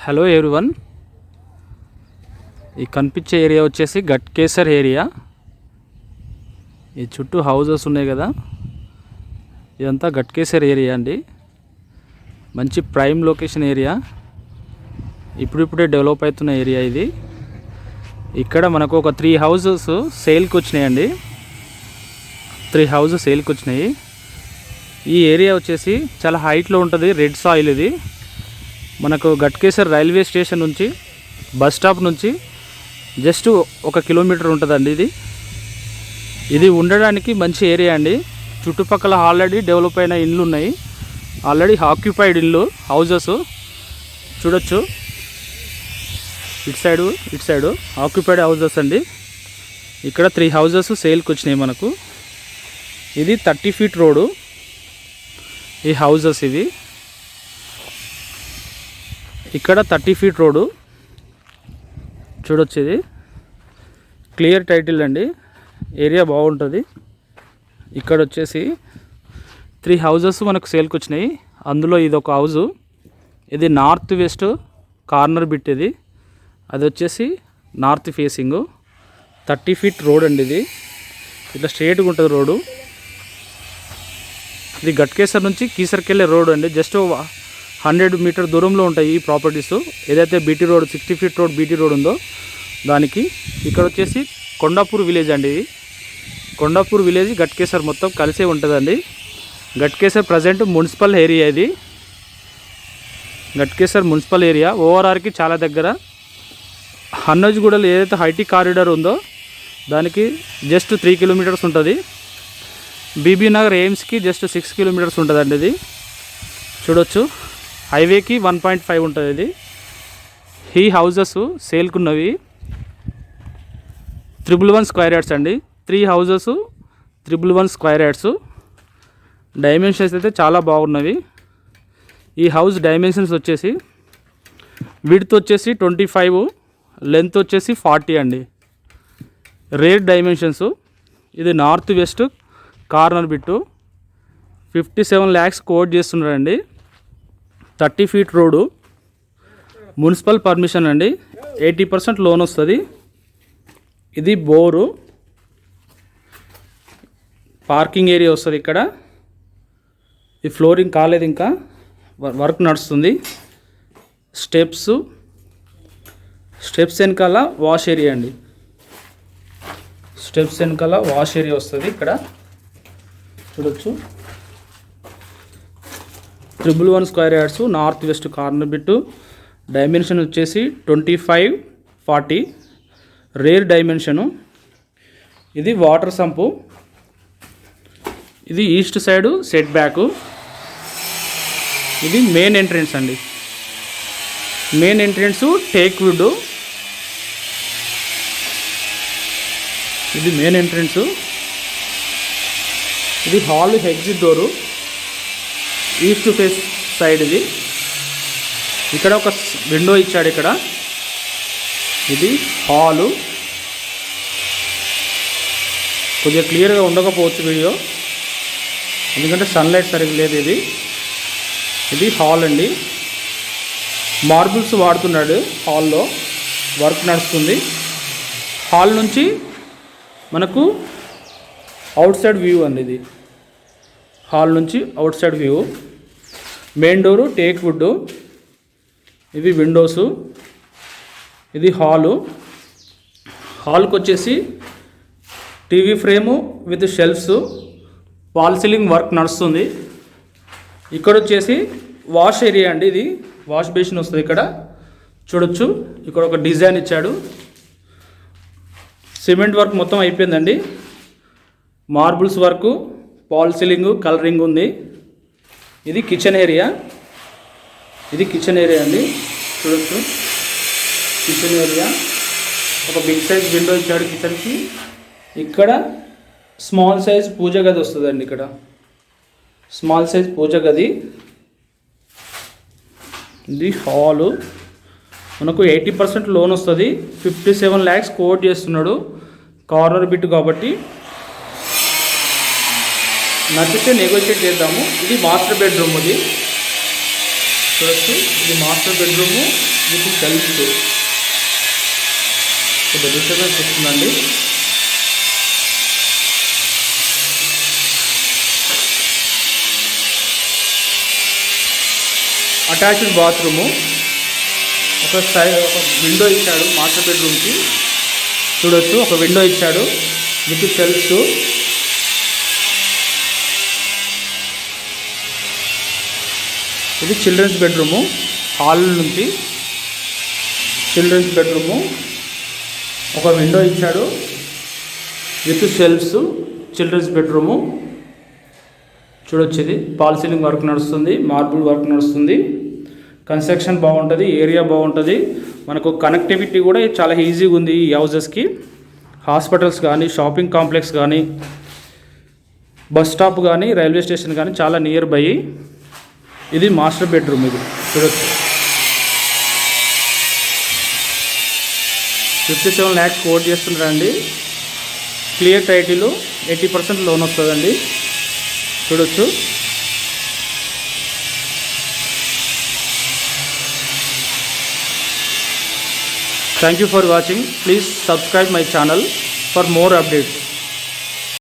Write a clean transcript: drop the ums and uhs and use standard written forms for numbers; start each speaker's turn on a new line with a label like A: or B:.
A: Hello everyone, ఈ కనిపించే area వచ్చేసి గట్కేసర్ ఏరియా. ఈ చుట్టూ హౌజెస్ ఉన్నాయి కదా, ఇదంతా గట్కేసర్ ఏరియా అండి. మంచి ప్రైమ్ లొకేషన్ ఏరియా, ఇప్పుడిప్పుడే డెవలప్ అవుతున్న ఏరియా ఇది. ఇక్కడ మనకు ఒక 3 హౌజెస్ సేల్కి వచ్చినాయండి. 3 హౌజెస్ సేల్కి వచ్చినాయి. ఈ ఏరియా వచ్చేసి చాలా హైట్లో ఉంటుంది. రెడ్ సాయిల్ ఇది. మనకు గట్కేసర్ రైల్వే స్టేషన్ నుంచి, బస్ స్టాప్ నుంచి జస్ట్ 1 కిలోమీటర్ ఉంటుందండి. ఇది ఉండడానికి మంచి ఏరియా అండి. చుట్టుపక్కల ఆల్రెడీ డెవలప్ అయిన ఇండ్లు ఉన్నాయి. ఆల్రెడీ ఆక్యుపైడ్ ఇల్లు హౌజెస్ చూడొచ్చు. ఇటు సైడు ఆక్యుపైడ్ హౌజెస్ అండి. ఇక్కడ 3 హౌజెస్ సేల్కి వచ్చినాయి మనకు. ఇది 30 ఫీట్ రోడ్డు. ఈ హౌజెస్ ఇవి ఇక్కడ 30 ఫీట్ రోడ్డు చూడొచ్చు. ఇది క్లియర్ టైటిల్ అండి. ఏరియా బాగుంటుంది. ఇక్కడ వచ్చేసి 3 హౌజెస్ మనకు సేల్కి వచ్చినాయి. అందులో ఇది ఒక హౌజు. ఇది నార్త్ వెస్ట్ కార్నర్ బిట్. ఇది అది వచ్చేసి నార్త్ ఫేసింగ్ 30 ఫీట్ రోడ్ అండి. ఇది ఇట్లా స్ట్రేట్గా ఉంటుంది రోడ్డు. ఇది గట్కేసర్ నుంచి కీసర్కి వెళ్ళే రోడ్ అండి. జస్ట్ 100 మీటర్ దూరంలో ఉంటాయి ఈ ప్రాపర్టీస్. ఏదైతే BT road 60 feet road BT road ఉందో దానికి. ఇక్కడ వచ్చేసి కొండాపూర్ విలేజ్ అండి. ఇది కొండాపూర్ విలేజ్ గట్కేసర్ మొత్తం కలిసే ఉంటుందండి. Ghatkesar present municipal area. ఇది గట్కేసర్ మున్సిపల్ ఏరియా. ఓఆర్ఆర్కి చాలా దగ్గర. హన్నజ్గూడలో ఏదైతే హైటీ కారిడార్ ఉందో దానికి జస్ట్ 3 కిలోమీటర్స్ ఉంటుంది. బీబీ నగర్ ఎయిమ్స్కి జస్ట్ 6 కిలోమీటర్స్ ఉంటుందండి. ఇది చూడొచ్చు. హైవేకి 1.5 ఉంటుంది. ఇది ఈ హౌజెస్ సేల్కున్నవి 111 స్క్వేర్ యార్డ్స్ అండి. 3 హౌజెస్ 111 స్క్వేర్ యార్డ్స్. డైమెన్షన్స్ అయితే చాలా బాగున్నవి. ఈ హౌస్ డైమెన్షన్స్ వచ్చేసి విడ్త్ వచ్చేసి 25, లెంత్ వచ్చేసి 40 అండి. Rear dimensions. ఇది north west corner bit. 57 lakhs quote చేస్తున్నారండి. 30 ఫీట్ రోడ్డు. మున్సిపల్ పర్మిషన్ అండి. 80% లోన్ వస్తుంది. ఇది బోరు. పార్కింగ్ ఏరియా వస్తుంది ఇక్కడ. ఈ ఫ్లోరింగ్ కాలేదు, ఇంకా వర్క్ నడుస్తుంది. స్టెప్స్ వెనకాల వాష్ ఏరియా అండి. స్టెప్స్ వెనకాల వాష్ ఏరియా వస్తుంది ఇక్కడ చూడొచ్చు. 111 square yards north west corner bit. Dimension వచ్చేసి 25, 40 రేర్ డైమెన్షను. ఇది వాటర్ సంపు. ఇది ఈస్ట్ సైడు సెట్ బ్యాకు. ఇది మెయిన్ ఎంట్రెన్స్ అండి. Main entrance teak wood. ఇది మెయిన్ ఎంట్రెన్స్. ఇది hall exit door. East face side ఇది. ఇక్కడ ఒక విండో ఇచ్చాడు ఇక్కడ. ఇది హాలు. కొద్దిగా క్లియర్గా ఉండకపోవచ్చు వీడియో, ఎందుకంటే సన్లైట్ సరిగ్గా లేదు. ఇది హాల్ అండి. మార్బుల్స్ వాడుతున్నాడు హాల్లో. వర్క్ నడుస్తుంది. హాల్ నుంచి మనకు అవుట్ సైడ్ వ్యూ అండి. ఇది హాల్ నుంచి out side view. Main door teak wood. ఇవి విండోసు. ఇది హాలు. హాల్కి వచ్చేసి TV frame with shelves. Wall ceiling work నడుస్తుంది. ఇక్కడ వచ్చేసి వాష్ ఏరియా అండి. ఇది వాష్ బేసిన్ వస్తుంది ఇక్కడ చూడొచ్చు. ఇక్కడ ఒక డిజైన్ ఇచ్చాడు. సిమెంట్ వర్క్ మొత్తం అయిపోయిందండి. Marbles work, wall ceiling, colouring ఉంది. ఇది కిచెన్ ఏరియా. ఇది కిచెన్ ఏరియా అండి చూడొచ్చు. Kitchen area. ఒక బిగ్ సైజ్ విండో ఇచ్చాడు కిచెన్కి. ఇక్కడ స్మాల్ సైజ్ పూజ గది వస్తుందండి. ఇక్కడ స్మాల్ సైజ్ పూజ గది. ఇది హాలు. మనకు 80% లోన్ వస్తుంది. 57 lakhs కోట్ చేస్తున్నాడు. కార్నర్ బిట్ కాబట్టి నచ్చితే నెగోషియేట్ చేద్దాము. ఇది మాస్టర్ బెడ్రూమ్. ఇది చూడొచ్చు ఇది మాస్టర్ బెడ్రూము విత్ సెల్ఫ్. కొద్దిగా డిస్టర్బెన్స్ వస్తుందండి. అటాచ్డ్ బాత్రూము, ఒక విండో ఇచ్చాడు మాస్టర్ బెడ్రూమ్కి. చూడొచ్చు ఒక విండో ఇచ్చాడు విత్ సెల్ఫ్స్. ఇది చిల్డ్రన్స్ బెడ్రూము, హాల్ నుంచి చిల్డ్రన్స్ బెడ్రూము, ఒక విండో ఇచ్చాడు విత్ సెల్ఫ్స్. చిల్డ్రన్స్ బెడ్రూము చూడొచ్చు. ఇది పాల్ సీలింగ్ వర్క్ నడుస్తుంది, మార్బుల్ వర్క్ నడుస్తుంది. కన్స్ట్రక్షన్ బాగుంటుంది, ఏరియా బాగుంటుంది. మనకు కనెక్టివిటీ కూడా చాలా ఈజీగా ఉంది ఈ హౌజెస్కి. హాస్పిటల్స్ కానీ, షాపింగ్ కాంప్లెక్స్ కానీ, బస్ స్టాప్ కానీ, రైల్వే స్టేషన్ కానీ చాలా నియర్ బై. ఇది మాస్టర్ బెడ్రూమ్. ఇది చూడొచ్చు 57 lakhs కోట్ చేస్తున్నారండి. క్లియర్ టైటిల్, 80% లోన్ వస్తుందండి. చూడొచ్చు. Thank you for watching. Please subscribe my channel for more updates.